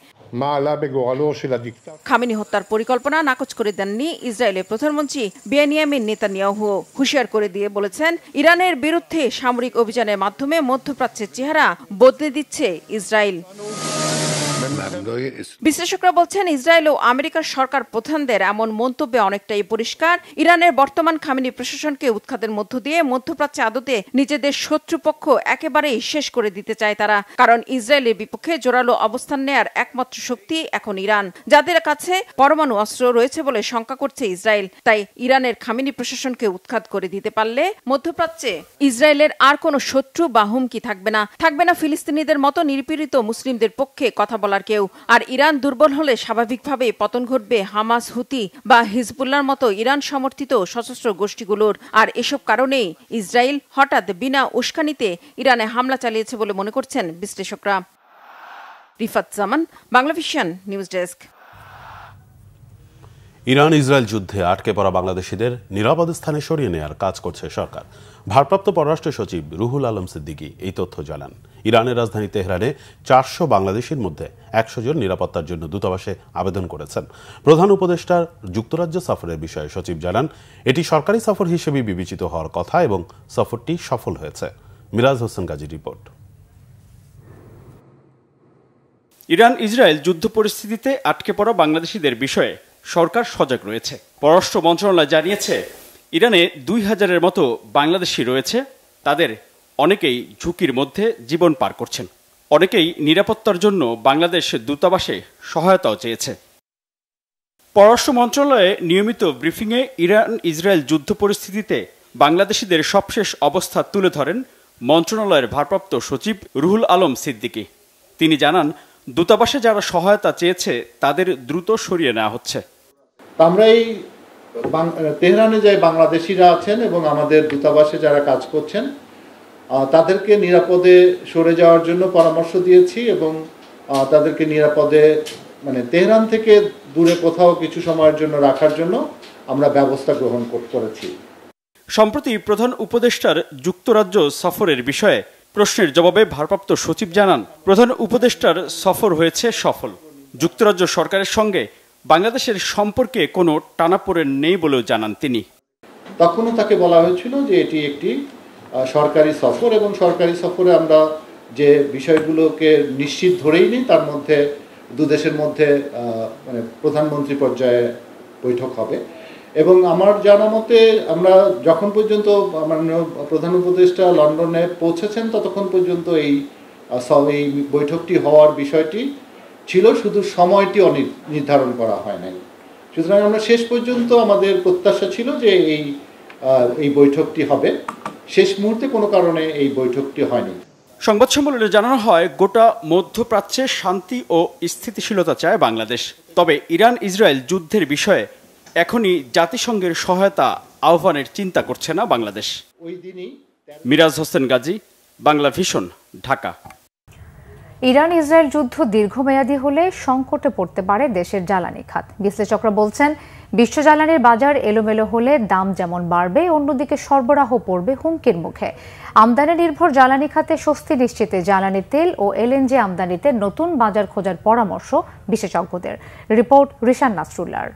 [SPEAKER 21] খামেনি হত্যার পরিকল্পনা নাকচ করে দেননি ইসরায়েলের প্রধানমন্ত্রী বেনিয়ামিন নেতানিয়াহু। হুঁশিয়ার করে দিয়ে বলেছেন, ইরানের বিরুদ্ধে সামরিক অভিযানের মাধ্যমে মধ্যপ্রাচ্যের চেহারা বদলে দিচ্ছে ইসরায়েল। বিশ্লেষকরা বলছেন, ইসরায়েল ও আমেরিকার সরকার প্রধানদের এমন মন্তব্যে অনেকটাই পরিষ্কার, ইরানের বর্তমান খামেনি প্রশাসনকে উৎখাতের মধ্য দিয়ে মধ্যপ্রাচ্যে আদতে নিজেদের শত্রুপক্ষ একেবারেই শেষ করে দিতে চায় তারা। কারণ ইসরায়েলের বিপক্ষে জোরালো অবস্থান নেয়ার একমাত্র শক্তি এখন ইরান, যাদের কাছে পরমাণু অস্ত্র রয়েছে বলে শঙ্কা করছে ইসরায়েল। তাই ইরানের খামেনি প্রশাসনকে উৎখাত করে দিতে পারলে মধ্যপ্রাচ্যে ইসরায়েলের আর কোনো শত্রু বা হুমকি থাকবে না। থাকবে না ফিলিস্তিনিদের মতো নিপীড়িত মুসলিমদের পক্ষে কথা বলার কেউ। আর ইরান দুর্বল হলে স্বাভাবিকভাবে পতন ঘটবে হামাস, হুতি বা হিজবুল্লাহর মতো ইরান সমর্থিত সশস্ত্র গোষ্ঠীগুলোর। আর এসব কারণেই ইসরায়েল হঠাৎ বিনা উস্কানিতে ইরানে হামলা চালিয়েছে বলে মনে করছেন বিশ্লেষকরা। Rifat Zaman, Bangla Vision news desk.
[SPEAKER 1] Iran Israel যুদ্ধে আটকে পড়া বাংলাদেশিদের নিরাপদ স্থানে সরিয়ে নেওয়ার কাজ করছে সরকার। ভারপ্রাপ্ত পররাষ্ট্র সচিব রুহুল আলম সিদ্দিকী এই তথ্য জানান। ইরানের রাজধানী তেহরানে 400 বাংলাদেশির মধ্যে 100 জন নিরাপত্তার জন্য দূতাবাসে আবেদন করেছেন। প্রধান উপদেষ্টার যুক্তরাজ্য সফরের বিষয়ে সচিব জানান, এটি সরকারি সফর হিসেবে বিবেচিত হওয়ার কথা এবং সফরটি সফল হয়েছে। Miraj Hossain Gazi report.
[SPEAKER 4] Iran Israel যুদ্ধ পরিস্থিতিতে আটকে পড়া বাংলাদেশিদের বিষয়ে সরকার সজাগ রয়েছে। পররাষ্ট্র মন্ত্রণালয় জানিয়েছে, ইরানে 2000-এর মতো বাংলাদেশি রয়েছে। তাদের অনেকেই ঝুঁকির মধ্যে জীবন পার করছেন। অনেকেই নিরাপত্তার জন্য বাংলাদেশ দূতাবাসে সহায়তাও চেয়েছে। পররাষ্ট্র মন্ত্রণালয়ে নিয়মিত ব্রিফিংয়ে ইরান ইসরায়েল যুদ্ধ পরিস্থিতিতে বাংলাদেশিদের সবশেষ অবস্থা তুলে ধরেন মন্ত্রণালয়ের ভারপ্রাপ্ত সচিব রুহুল আলম সিদ্দিকী। তিনি জানান, দূতাবাসে যারা সহায়তা চেয়েছে তাদের দ্রুত সরিয়ে নেওয়া হচ্ছে।
[SPEAKER 22] আমরা এই তেহরানে যে বাংলাদেশিরা আছেন এবং আমাদের দূতাবাসে যারা কাজ করছেন তাদেরকে নিরাপদে সরে যাওয়ার জন্য পরামর্শ দিয়েছি এবং তাদেরকে নিরাপদে তেহরান থেকে দূরে কোথাও কিছু সময়ের জন্য রাখার জন্য আমরা ব্যবস্থা গ্রহণ করেছি।
[SPEAKER 4] সম্প্রতি প্রধান উপদেষ্টার যুক্তরাজ্য সফরের বিষয়ে প্রশ্নের জবাবে ভারপ্রাপ্ত সচিব জানান, প্রধান উপদেষ্টার সফর হয়েছে সফল। যুক্তরাজ্য সরকারের সঙ্গে বাংলাদেশের সম্পর্কে কোনো টানাপোড়েন নেই বলেও জানান তিনি।
[SPEAKER 22] তখনও তাকে বলা হয়েছিল যে এটি একটি সরকারি সফর এবং সরকারি সফরে আমরা যে বিষয়গুলোকে নিশ্চিত ধরেই নিই, তার মধ্যে দুদেশের মধ্যে প্রধানমন্ত্রী পর্যায়ে বৈঠক হবে এবং আমার জানা মতে আমরা যখন পর্যন্ত মাননীয় প্রধান উপদেষ্টা লন্ডনে পৌঁছেছেন ততক্ষণ পর্যন্ত এই বৈঠকটি হওয়ার বিষয়টি ছিল, শুধু সময়টি নির্ধারণ করা হয় নাই। সুতরাং আমরা শেষ পর্যন্ত আমাদের প্রত্যাশা ছিল যে এই বৈঠকটি হবে। শেষ মুহূর্তে কোনো কারণে এই বৈঠকটি হয়নি।
[SPEAKER 4] সংবাদ সম্মেলনে জানানো হয়, গোটা মধ্যপ্রাচ্যে শান্তি ও স্থিতিশীলতা চায় বাংলাদেশ। তবে ইরান ইসরায়েল যুদ্ধের বিষয়ে এখনই জাতিসংঘের সহায়তা আহ্বানের চিন্তা করছে না Bangladesh. Miraj Hossain Gazi, Bangla Vision, Dhaka.
[SPEAKER 2] Iran Israel যুদ্ধ দীর্ঘমেয়াদী হলে সংকটে পড়তে পারে দেশের জ্বালানি খাত। বিশ্লেষকরা বলছেন, বিশ্ব জ্বালানির বাজার এলোমেলো হলে দাম যেমন বাড়বে, অন্যদিকে সরবরাহ পড়বে হুমকির মুখে। আমদানি নির্ভর জ্বালানি খাতে স্বস্তি নিশ্চিতে জ্বালানি তেল ও এলএনজি আমদানিতে নতুন বাজার খোঁজার পরামর্শ বিশেষজ্ঞদের। রিপোর্ট রিশান নাসরুল্লাহর।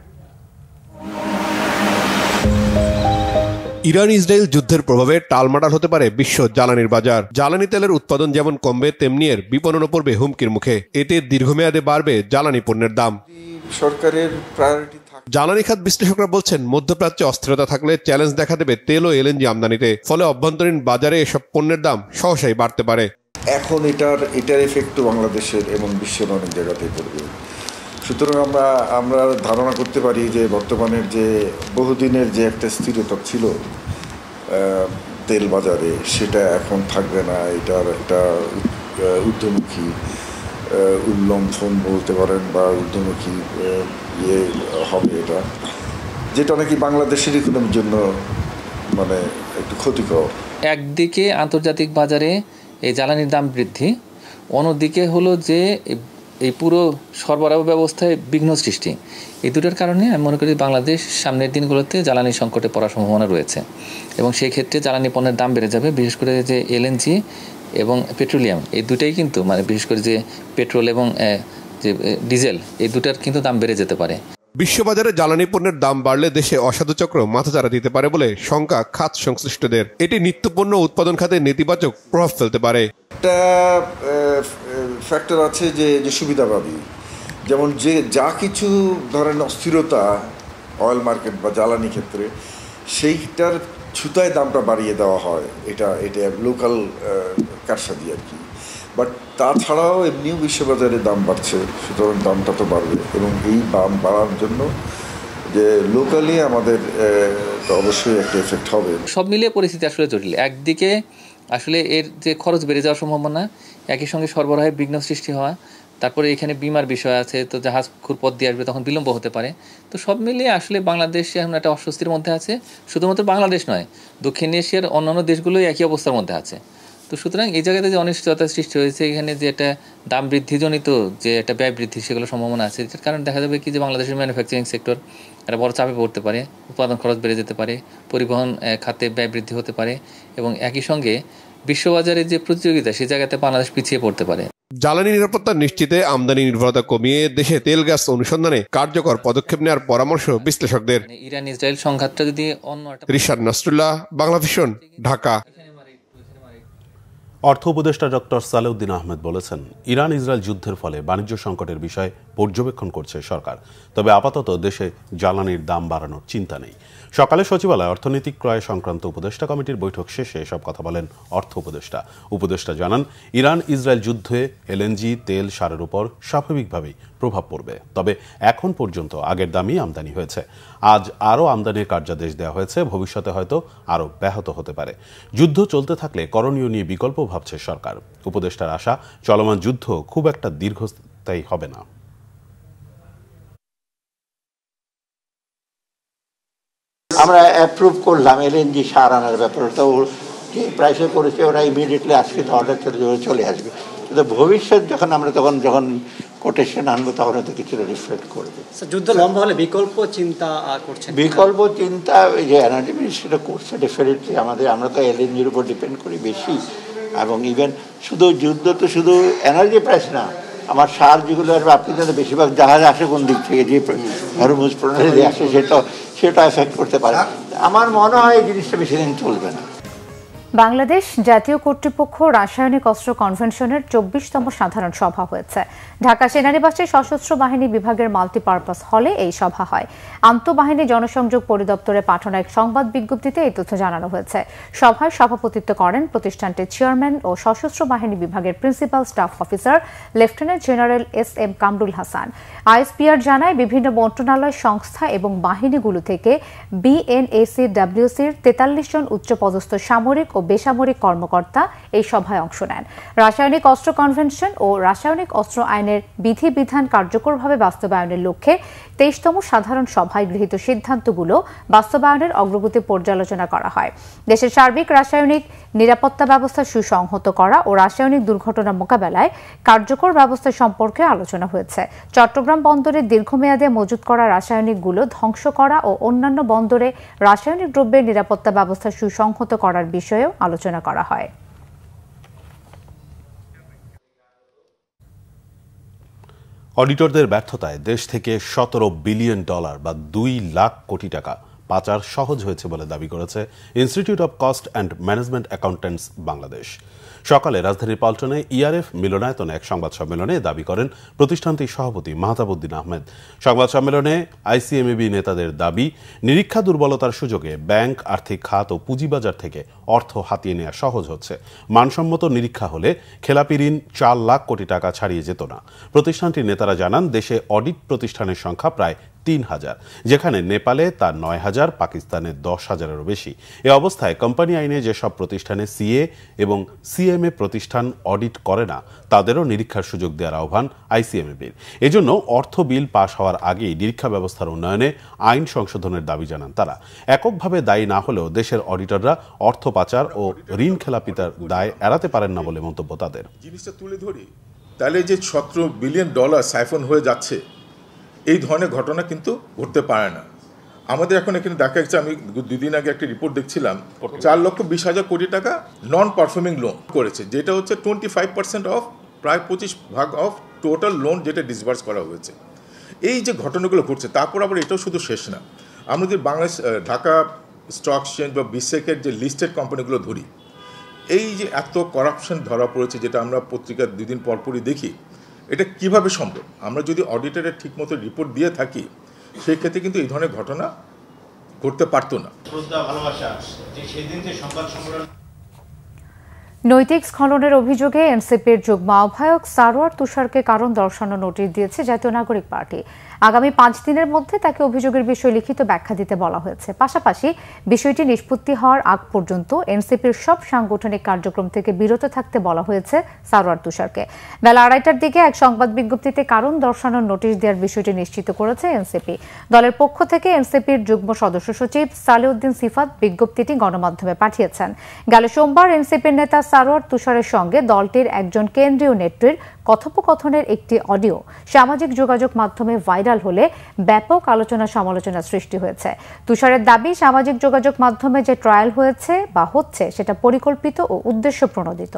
[SPEAKER 23] ইরান ইসরায়েল যুদ্ধের প্রভাবে টালমাটাল হতে পারে বিশ্ব জ্বালানির বাজার। জ্বালানি তেলের উৎপাদন যেমন কমবে, তেমনি এর বিপণনও পড়বে হুমকির মুখে। এতে দীর্ঘমেয়াদে বাড়বে জ্বালানি পণ্যের দাম।
[SPEAKER 24] সরকারের প্রায়োরিটি
[SPEAKER 23] জ্বালানি খাত বিশ্লেষকরা বলছেন, মধ্যপ্রাচ্যে অস্থিরতা থাকলে চ্যালেঞ্জ দেখা দেবে তেল ও এলএনজি আমদানিতে। ফলে অভ্যন্তরীণ বাজারে এসব পণ্যের দাম সহসাই বাড়তে পারে।
[SPEAKER 24] এখন এটার এফেক্ট বাংলাদেশের এবং বিশ্বের অনেক জায়গাতেই পড়বে। সুতরাং আমরা ধারণা করতে পারি যে বর্তমানের যে বহুদিনের যে একটা স্থিরতা ছিল তেল বাজারে, সেটা এখন থাকবে না। এটার একটা ঊর্ধ্বমুখী উল্লম্ফন বলতে পারেন বা ঊর্ধ্বমুখী হবে এটা, যেটা নাকি বাংলাদেশের ইকোনমির জন্য একটু ক্ষতিকর।
[SPEAKER 25] একদিকে আন্তর্জাতিক বাজারে এই জ্বালানির দাম বৃদ্ধি, অন্যদিকে হলো যে এই পুরো সরবরাহ ব্যবস্থায় বিঘ্ন সৃষ্টি। এই দুটোর কারণে আমি মনে করি বাংলাদেশ সামনের দিনগুলোতে জ্বালানি সংকটে পড়ার সম্ভাবনা রয়েছে এবং সেই ক্ষেত্রে জ্বালানি পণ্যের দাম বেড়ে যাবে। বিশেষ করে যে এলএনজি এবং পেট্রোলিয়াম, এই দুটাই কিন্তু বিশেষ করে যে পেট্রোল এবং যে ডিজেল, এই দুটার কিন্তু দাম বেড়ে যেতে পারে।
[SPEAKER 23] বিশ্ববাজারে জ্বালানি পণ্যের দাম বাড়লে দেশে অসাধু চক্র মাথাচাড়া দিতে পারে বলে শঙ্কা খাত সংশ্লিষ্টদের। এটি নিত্যপণ্য উৎপাদন খাতে নেতিবাচক প্রভাব ফেলতে পারে।
[SPEAKER 24] একটা ফ্যাক্টর আছে যে সুবিধাবাদী, যেমন যে যা কিছু ধরেন অস্থিরতা অয়েল মার্কেট বা জ্বালানি ক্ষেত্রে, সেইটার ছুতায় দামটা বাড়িয়ে দেওয়া হয়। এটা লোকাল কারসাজি আর কি। বাট তাছাড়াও এমনিও বিশ্ববাজারে দাম বাড়ছে, সুতরাং দামটা তো বাড়বে এবং এই দাম বাড়ার জন্য যে লোকালি আমাদের অবশ্যই একটা এফেক্ট হবে।
[SPEAKER 25] সব মিলিয়ে পরিস্থিতি আসলে জটিল। একদিকে আসলে এর যে খরচ বেড়ে যাওয়ার সম্ভাবনা, একই সঙ্গে সরবরাহে বিঘ্ন সৃষ্টি হওয়া, তারপরে এখানে বিমার বিষয় আছে, তো জাহাজ পথ দিয়ে আসবে, তখন বিলম্ব হতে পারে। তো সব মিলিয়ে আসলে বাংলাদেশ এখন একটা অস্বস্তির মধ্যে আছে। শুধুমাত্র বাংলাদেশ নয়, দক্ষিণ এশিয়ার অন্যান্য দেশগুলোই একই অবস্থার মধ্যে আছে। তো সুতরাং এই জায়গাতে যে অনিশ্চয়তার সৃষ্টি হয়েছে, এখানে যে একটা দাম বৃদ্ধিজনিত যে একটা ব্যয় বৃদ্ধি, সেগুলো সম্ভাবনা আছে। এটার কারণ দেখা যাবে কি যে বাংলাদেশের ম্যানুফ্যাকচারিং সেক্টর একটা বড় চাপে পড়তে পারে, উৎপাদন খরচ বেড়ে যেতে পারে, পরিবহন খাতে ব্যয় বৃদ্ধি হতে পারে এবং একই সঙ্গে বিশ্ববাজারে যে প্রতিযোগিতা সেই জায়গাতে বাংলাদেশ পিছিয়ে পড়তে পারে।
[SPEAKER 23] জ্বালানি নিরাপত্তা নিশ্চিতে আমদানি নির্ভরতা কমিয়ে দেশে তেল গ্যাস অনুসন্ধানে কার্যকর পদক্ষেপ নেওয়ার পরামর্শ বিশ্লেষকদের।
[SPEAKER 25] ইরান ইসরায়েল সংঘাতটা যদি অন্য
[SPEAKER 23] রিশাদ নাসরুল্লাহ, বাংলাভিশন, ঢাকা।
[SPEAKER 1] অর্থ উপদেষ্টা ডক্টর সালেউদ্দিন আহমেদ বলেছেন, ইরান ইসরায়েল যুদ্ধের ফলে বাণিজ্য সংকটের বিষয় পর্যবেক্ষণ করছে সরকার, তবে আপাতত দেশে জ্বালানির দাম বাড়ানোর চিন্তা নেই। সকালে সচিবালয়ে অর্থনৈতিক ক্রয় সংক্রান্ত উপদেষ্টা কমিটির বৈঠক শেষে এসব কথা বলেন অর্থ উপদেষ্টা জানান, ইরান ইসরায়েল যুদ্ধে এলএনজি, তেল, সারের উপর স্বাভাবিকভাবেই প্রভাব পড়বে, তবে এখন পর্যন্ত আগের দামই আমদানি হয়েছে। আজ আরও আমদানির কার্যাদেশ দেওয়া হয়েছে, ভবিষ্যতে হয়তো আরও ব্যাহত হতে পারে। যুদ্ধ চলতে থাকলে করণীয় নিয়ে বিকল্প ভাবছে সরকার। উপদেষ্টার আশা, চলমান যুদ্ধ খুব একটা দীর্ঘস্থায়ী হবে না।
[SPEAKER 5] আমরা অ্যাপ্রুভ করলাম এলএনজি সার আনার ব্যাপারে, তো যে প্রাইসে করেছে ওরা ইমিডিয়েটলি আজকে তো অর্ডার চলে আসবে, কিন্তু ভবিষ্যৎ যখন কোটেশন আনবো তখন হয়তো কিছুটা রিফ্লেক্ট করবে।
[SPEAKER 6] যুদ্ধ লম্বা হলে বিকল্প চিন্তা করছেন?
[SPEAKER 5] বিকল্প চিন্তা এই যে এনার্জি মিনিস্ট্রিটা করছে ডেফিনেটলি। আমরা তো এলএনজির উপর ডিপেন্ড করি বেশি, এবং ইভেন শুধু যুদ্ধ তো শুধু এনার্জি প্রাইস না, আমার সার যেগুলো আসবে, আপনি জানেন বেশিরভাগ জাহাজ আসে কোন দিক থেকে, যে হরমুজ প্রণালী আসে সেটা এফেক্ট করতে পারে। আমার মনে হয় এই জিনিসটা বেশি দিন চলবে না।
[SPEAKER 2] বাংলাদেশ জাতীয় কর্তৃপক্ষ রাসায়নিক অস্ত্র কনভেনশনের 24তম সাধারণ সভা হয়েছে। ঢাকা সেনানিবাসে সশস্ত্র বাহিনী বিভাগের মাল্টিপারপাস হলে এই সভা হয়। আন্তঃবাহিনী জনসংযোগ পরিদপ্তরে পাঠানো এক সংবাদ বিজ্ঞপ্তিতে এই তথ্য জানানো হয়েছে। সভায় সভাপতিত্ব করেন প্রতিষ্ঠানটির চেয়ারম্যান ও সশস্ত্র বাহিনী বিভাগের principal staff officer lieutenant general SM. Kamrul Hasan. ISPR জানায়, বিভিন্ন মন্ত্রণালয়, সংস্থা এবং বাহিনীগুলো থেকে বিএনএসিডব্লিউসির 43 জন উচ্চপদস্থ সামরিক ও বেসামরিক কর্মকর্তা এই সভায় অংশ নেন। রাসায়নিক অস্ত্র কনভেনশন ও রাসায়নিক অস্ত্র আইনের বিধিবিধান কার্যকরভাবে বাস্তবায়নের লক্ষ্যে 23তম সাধারণ সভায় গৃহীত সিদ্ধান্তগুলো বাস্তবায়নের অগ্রগতি পর্যালোচনা করা হয়। দেশের সার্বিক রাসায়নিক নিরাপত্তা ব্যবস্থা সুসংহত করা ও রাসায়নিক দুর্ঘটনা মোকাবেলায় কার্যকর ব্যবস্থা সম্পর্কে আলোচনা হয়েছে। চট্টগ্রাম বন্দরে দীর্ঘমেয়াদে মজুত করা রাসায়নিকগুলো ধ্বংস করা ও অন্যান্য বন্দরে রাসায়নিক দ্রব্যের নিরাপত্তা ব্যবস্থা সুসংহত করার বিষয়েও আলোচনা করা হয়।
[SPEAKER 1] অডিটরদের ব্যর্থতায় দেশ থেকে $17 বিলিয়ন বা 2 লাখ কোটি টাকা পাচার সহজ হয়েছে বলে দাবি করেছে institute of cost and management accountants Bangladesh. সকালে রাজধানীর পল্টনে ইআরএফ মিলনায়তনে এক সংবাদ সম্মেলনে দাবি করেন প্রতিষ্ঠানটির সভাপতি মাহতাবউদ্দিন আহমেদ। সংবাদ সম্মেলনে আইসিএমএবি নেতাদের দাবি, নিরীক্ষা দুর্বলতার সুযোগে ব্যাংক, আর্থিক খাত ও পুঁজিবাজার থেকে অর্থ হাতিয়ে নেওয়া সহজ হচ্ছে। মানসম্মত নিরীক্ষা হলে খেলাপি ঋণ 4 লাখ কোটি টাকা ছাড়িয়ে যেত না। প্রতিষ্ঠানটির নেতারা জানান, দেশে অডিট প্রতিষ্ঠানের সংখ্যা প্রায় 3000, যেখানে নেপালে তা 9000, পাকিস্তানে 10,000-এরও বেশি। এ অবস্থায় কোম্পানি আইনে যেসব প্রতিষ্ঠানে সিএ এবং সিএমএ প্রতিষ্ঠান অডিট করে না, তাদেরও নিরীক্ষার সুযোগ দেওয়ার আহ্বান আইসিএমএবির। এজন্য অর্থ বিল পাশ হওয়ার আগেই নিরীক্ষা ব্যবস্থার উন্নয়নে আইন সংশোধনের দাবি জানান তারা। এককভাবে দায়ী না হলেও দেশের অডিটররা অর্থ পাচার ও ঋণ খেলাপিতার দায় এড়াতে পারেন না বলে মন্তব্য তাদের।
[SPEAKER 7] জিনিসটা তুলে ধরি, তাহলে যে $17 বিলিয়ন সাইফন হয়ে যাচ্ছে, এই ধরনের ঘটনা কিন্তু ঘটতে পারে না। আমাদের এখন এখানে দেখা যাচ্ছে, আমি 2 দিন আগে একটা রিপোর্ট দেখছিলাম, 4,20,000 কোটি টাকা নন পারফর্মিং লোন করেছে, যেটা হচ্ছে 25% অফ প্রায় 25% অফ টোটাল লোন যেটা ডিসবার্স করা হয়েছে। এই যে ঘটনাগুলো ঘটছে, তারপর আবার এটাও শুধু শেষ না। আমরা যদি বাংলাদেশ ঢাকা স্টক এক্সচেঞ্জ বা বিসেকের যে লিস্টেড কোম্পানিগুলো ধরি, এই যে এত করাপশন ধরা পড়েছে, যেটা আমরা পত্রিকার 2 দিন পরপরই দেখি, এটা কিভাবে সম্ভব? আমরা যদি অডিটরের ঠিকমতো রিপোর্ট দিয়ে থাকি, সেই ক্ষেত্রে কিন্তু এই ধরনের ঘটনা ঘটতে পারতো না।
[SPEAKER 2] নৈতিক স্খলনের অভিযোগে এনসিপির যুগ্ম আহ্বায়ক সারোয়ার তুষারকে কারণ দর্শানোর নোটিশ দিয়েছে জাতীয় নাগরিক পার্টি। আগামী 5 দিনের মধ্যে তাকে অভিযোগের বিষয়ে লিখিত ব্যাখ্যা দিতে বলা হয়েছে। পাশাপাশি বিষয়টি নিষ্পত্তি হওয়ার আগ পর্যন্ত এনসিপির সব সাংগঠনিক কার্যক্রম থেকে বিরত থাকতে বলা হয়েছে সারোয়ার তুষারকে। বেলা 2:30টার দিকে এক সংবাদ বিজ্ঞপ্তিতে কারণ দর্শানোর নোটিশ দেওয়ার বিষয়টি নিশ্চিত করেছে এনসিপি। দলের পক্ষ থেকে এনসিপির যুগ্ম সদস্য সচিব সালেউদ্দিন সিফাত বিজ্ঞপ্তিটি গণমাধ্যমে পাঠিয়েছেন। গেল সোমবার এনসিপির নেতা সারোয়ার তুষারের সঙ্গে দলটির একজন কেন্দ্রীয় নেত্রীর কথোপকথনের একটি অডিও সামাজিক যোগাযোগ মাধ্যমে ভাইরাল হলে ব্যাপক আলোচনা সমালোচনা সৃষ্টি হয়েছে। তুষারের দাবি, সামাজিক যোগাযোগ মাধ্যমে যে ট্রায়াল হয়েছে বা হচ্ছে সেটা পরিকল্পিত ও উদ্দেশ্য প্রণোদিত।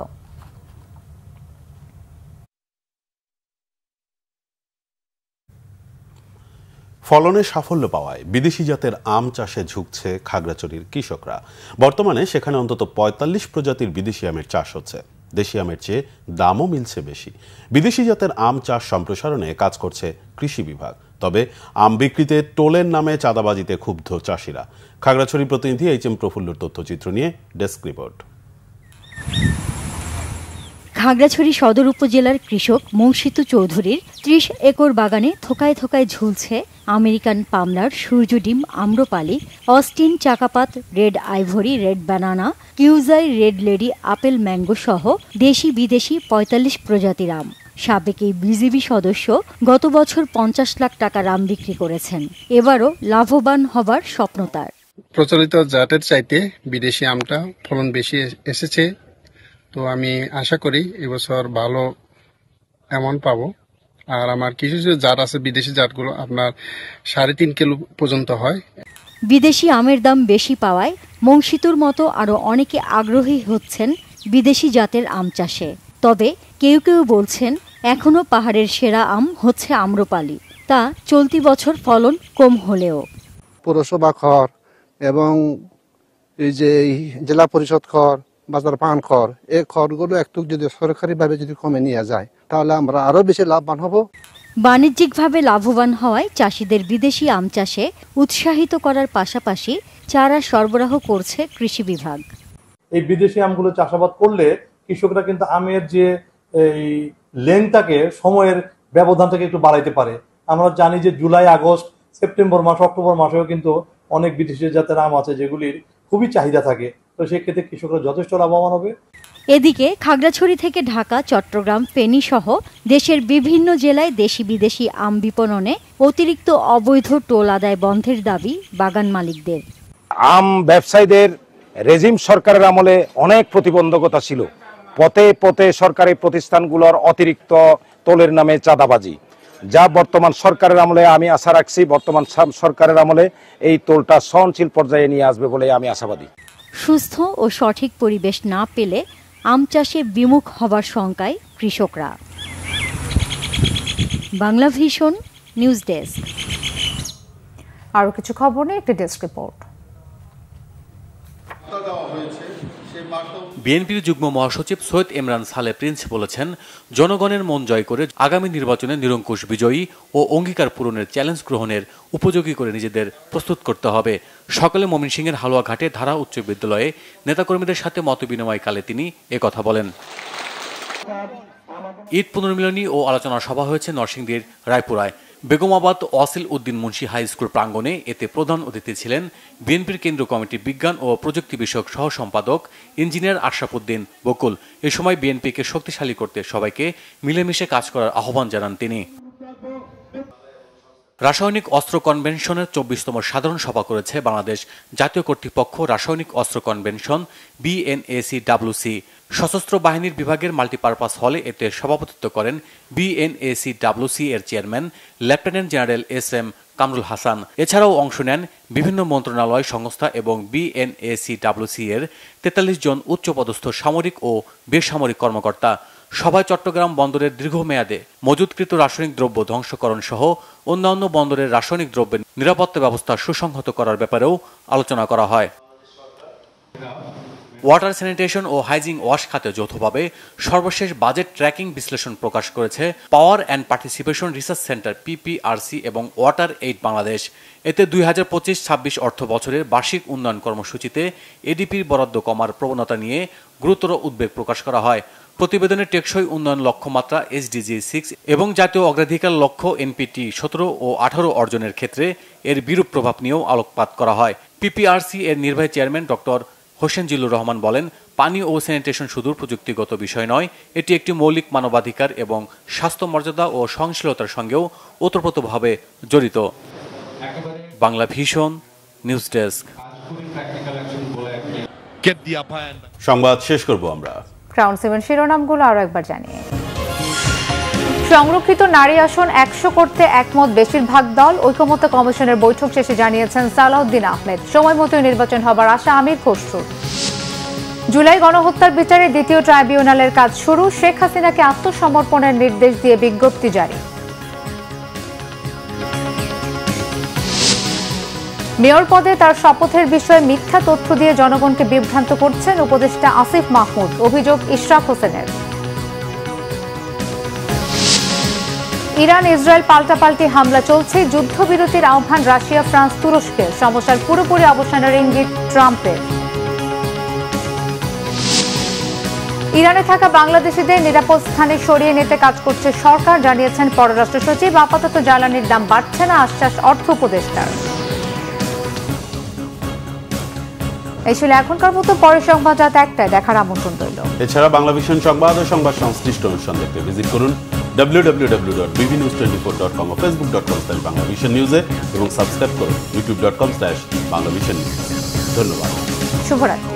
[SPEAKER 1] ফলনে সাফল্য পাওয়ায় বিদেশি জাতের আম চাষে ঝুঁকছে খাগড়াছড়ির কৃষকরা। বর্তমানে সেখানে অন্তত ৪৫ প্রজাতির বিদেশি আমের চাষ হচ্ছে। দেশি আমের চেয়ে দামও মিলছে বেশি। বিদেশি জাতের আম চাষ সম্প্রসারণে কাজ করছে কৃষি বিভাগ। তবে আম বিক্রিতে টোলের নামে চাঁদাবাজিতে ক্ষুব্ধ চাষিরা। খাগড়াছড়ি প্রতিনিধি এইচ.এম. প্রফুল্লর তথ্যচিত্র নিয়ে ডেস্ক রিপোর্ট।
[SPEAKER 3] খাগড়াছড়ি সদর উপজেলার কৃষক মংসিতু চৌধুরীর ৩০ একর বাগানে থোকায় থোকায় ঝুলছে আমেরিকান পামলার, সূর্য ডিম, আম্রপালি, অস্টিন চাকাপাত, রেড আইভরি, রেড বানানা, কিউজাই, রেড লেডি, আপেল, ম্যাঙ্গো সহ দেশি বিদেশি ৪৫ প্রজাতির আম। সাবেক এই বিজিবি সদস্য গত বছর ৫০ লাখ টাকার আম বিক্রি করেছেন। এবারও লাভবান হবার স্বপ্ন তার।
[SPEAKER 8] প্রচলিত জাতের চাইতে বিদেশি আমটা ফলন বেশি এসেছে, তো আমি আশা করি এবছর ভালো অ্যামাউন্ট পাবো। আর আমার কিছু কিছু জাত আছে, বিদেশি জাতগুলো আপনার ৩.৫ কিলো পর্যন্ত হয়।
[SPEAKER 3] বিদেশি আমের দাম বেশি পাওয়ায় মংসিতুর মতো আরও অনেকে আগ্রহী হচ্ছেন বিদেশি জাতের আম চাষে। তবে কেউ কেউ বলছেন এখনও পাহাড়ের সেরা আম হচ্ছে আম্রপালি, তা চলতি বছর ফলন কম হলেও।
[SPEAKER 9] পৌরসভা খড় এবং এই যে জেলা পরিষদ খড়, বাজার পান খড়, এই খড়গুলো একটু যদি সরকারিভাবে যদি কমে নিয়ে যায় তাহলে আমরা আরো বেশি লাভবান হব।
[SPEAKER 3] বাণিজ্যিকভাবে লাভবান হওয়ায় চাষিদের বিদেশি আম চাষে উৎসাহিত করার পাশাপাশি চারা সরবরাহ করছে কৃষি বিভাগ।
[SPEAKER 10] এই বিদেশি আমগুলো চাষাবাদ করলে কৃষকরা কিন্তু আমের যে এই লেন্থটাকে, সময়ের ব্যবধানটাকে একটু বাড়াইতে পারে। আমরা জানি যে জুলাই, আগস্ট, সেপ্টেম্বর মাস, অক্টোবর মাসেও কিন্তু অনেক বিদেশি জাতের আম আছে যেগুলির খুবই চাহিদা থাকে, তো সেক্ষেত্রে কৃষকরা যথেষ্ট লাভবান হবে।
[SPEAKER 3] এদিকে খাগড়াছড়ি থেকে ঢাকা, চট্টগ্রাম, ফেনী সহ দেশের বিভিন্ন জেলায় দেশি বিদেশি আম বিপণনে অতিরিক্ত অবৈধ টোল আদায় বন্ধের দাবি বাগান মালিকদের।
[SPEAKER 12] আম ব্যবসায়ীদের রেজিম সরকারের আমলে অনেক প্রতিবন্ধকতা ছিল। পথে পথে সরকারি প্রতিষ্ঠানগুলোর অতিরিক্ত টোলের নামে চাঁদাবাজি, যা বর্তমান সরকারের আমলে আমি আশা রাখছি বর্তমান সরকারের আমলে এই টোলটা সহনশীল পর্যায়ে নিয়ে আসবে বলে আমি আশাবাদী।
[SPEAKER 3] সুস্থ ও সঠিক পরিবেশ না পেলে আম চাষে বিমুখ হবার শঙ্কায় কৃষকরা। Bangla vision news desk.
[SPEAKER 2] আরও কিছু খবর নিয়ে একটি ডেস্ক রিপোর্ট।
[SPEAKER 26] বিএনপির যুগ্ম মহাসচিব সৈয়দ ইমরান সালে প্রিন্স বলেছেন, জনগণের মন জয় করে আগামী নির্বাচনে নিরঙ্কুশ বিজয়ী ও অঙ্গীকার পূরণের চ্যালেঞ্জ গ্রহণের উপযোগী করে নিজেদের প্রস্তুত করতে হবে। সকালে ময়মনসিংহের হালুয়াঘাটে ধারা উচ্চ বিদ্যালয়ে নেতাকর্মীদের সাথে মতবিনিময়কালে তিনি একথা বলেন। ঈদ পুনর্মিলনী ও আলোচনা সভা হয়েছে নরসিংদীর রায়পুরায়। বেগমাবাদ ওয়াসিল উদ্দিন মুন্সি হাই স্কুল প্রাঙ্গণে। এতে প্রধান অতিথি ছিলেন বিএনপির কেন্দ্রীয় কমিটি বিজ্ঞান ও প্রযুক্তি বিষয়ক সহ সম্পাদক ইঞ্জিনিয়ার আশরাফ উদ্দিন বকুল। এ সময় বিএনপিকে শক্তিশালী করতে সবাইকে মিলেমিশে কাজ করার আহ্বান জানান তিনি। রাসায়নিক অস্ত্র কনভেনশনের ২৪তম সাধারণ সভা করেছে বাংলাদেশ জাতীয় কর্তৃপক্ষ রাসায়নিক অস্ত্র কনভেনশন BNACWC। সশস্ত্র বাহিনীর বিভাগের মাল্টিপারপাস হলে এতে সভাপতিত্ব করেন BNACWC এর chairman lieutenant general SM Kamrul Hasan. এছাড়াও অংশ নেন বিভিন্ন মন্ত্রণালয়, সংস্থা এবং BNACWC এর ৪৩ জন উচ্চপদস্থ সামরিক ও বেসামরিক কর্মকর্তা। সভায় চট্টগ্রাম বন্দরের দীর্ঘমেয়াদে মজুতকৃত রাসায়নিক দ্রব্য ধ্বংসকরণ সহ অন্যান্য বন্দরের রাসায়নিক দ্রব্যের নিরাপত্তা ব্যবস্থা সুসংহত করার ব্যাপারেও আলোচনা করা হয়। ওয়াটার স্যানিটেশন ও হাইজিন ওয়াশ খাতে যৌথভাবে সর্বশেষ বাজেট ট্র্যাকিং বিশ্লেষণ প্রকাশ করেছে power and participation research centre PPRC এবং ওয়াটার এইড বাংলাদেশ। এতে ২০২৫-২৬ অর্থ বছরের বার্ষিক উন্নয়ন কর্মসূচিতে এডিপির বরাদ্দ কমার প্রবণতা নিয়ে গুরুতর উদ্বেগ প্রকাশ করা হয়। প্রতিবেদনে টেকসই উন্নয়ন লক্ষ্যমাত্রা SDG 6 এবং জাতীয় অগ্রাধিকার লক্ষ্য NPT 17 ও 18 অর্জনের ক্ষেত্রে এর বিরূপ প্রভাব নিয়েও আলোকপাত করা হয়। PPRC এর নির্বাহী চেয়ারম্যান ডক্টর হোসেন জিল্লুর রহমান বলেন, পানি ও স্যানিটেশন শুধু প্রযুক্তিগত বিষয় নয়, এটি একটি মৌলিক মানবাধিকার এবং স্বাস্থ্য মর্যাদা ও সহনশীলতার সঙ্গেও ওতপ্রোতভাবে জড়িত। Bangla vision news desk.
[SPEAKER 1] সংবাদ শেষ করব আমরা।
[SPEAKER 2] ক্রাউন 7 শিরোনামগুলো আরো একবার জানিয়ে। সংরক্ষিত নারী আসন 100 করতে একমত বেশিরভাগ দল। ঐকমত্য কমিশনের বৈঠক শেষে জানিয়েছেন সালাউদ্দিন আহমেদ। সময় মতোই নির্বাচন হবার আশা আমির খসরুর। জুলাই গণহত্যার বিচারে দ্বিতীয় ট্রাইব্যুনালের কাজ শুরু। শেখ হাসিনাকে আত্মসমর্পণের নির্দেশ দিয়ে বিজ্ঞপ্তি জারি। মেয়র পদে তার শপথের বিষয়ে মিথ্যা তথ্য দিয়ে জনগণকে বিভ্রান্ত করছেন উপদেষ্টা আসিফ মাহমুদ। অভিযোগ ইশরাক হোসেনের। ইরান ইসরায়েল পাল্টাপাল্টি হামলা চলছে। যুদ্ধবিরতির আহ্বান রাশিয়া, ফ্রান্স, তুরস্কের। সমস্যার পুরোপুরি অবসানের ইঙ্গিত ট্রাম্পের। ইরানে থাকা বাংলাদেশিদের নিরাপদ স্থানে সরিয়ে নিতে কাজ করছে সরকার, জানিয়েছেন পররাষ্ট্র সচিব। আপাতত জ্বালানির দাম বাড়ছে না, আশ্বাস অর্থ উপদেষ্টার। এই ছিল এখনকার মতো। পরের সংবাদ রাত 1টায় দেখার আমন্ত্রণ রইল।
[SPEAKER 1] এছাড়া বাংলা ভিশন সংবাদ ও সংবাদ সংশ্লিষ্ট অনুষ্ঠান দেখতে ভিজিট করুন www.bbnewz24.com ও facebook.com/banglavisionnews এবং সাবস্ক্রাইব করুন youtube.com/banglavisionnews। ধন্যবাদ।
[SPEAKER 2] শুভরাত্রি।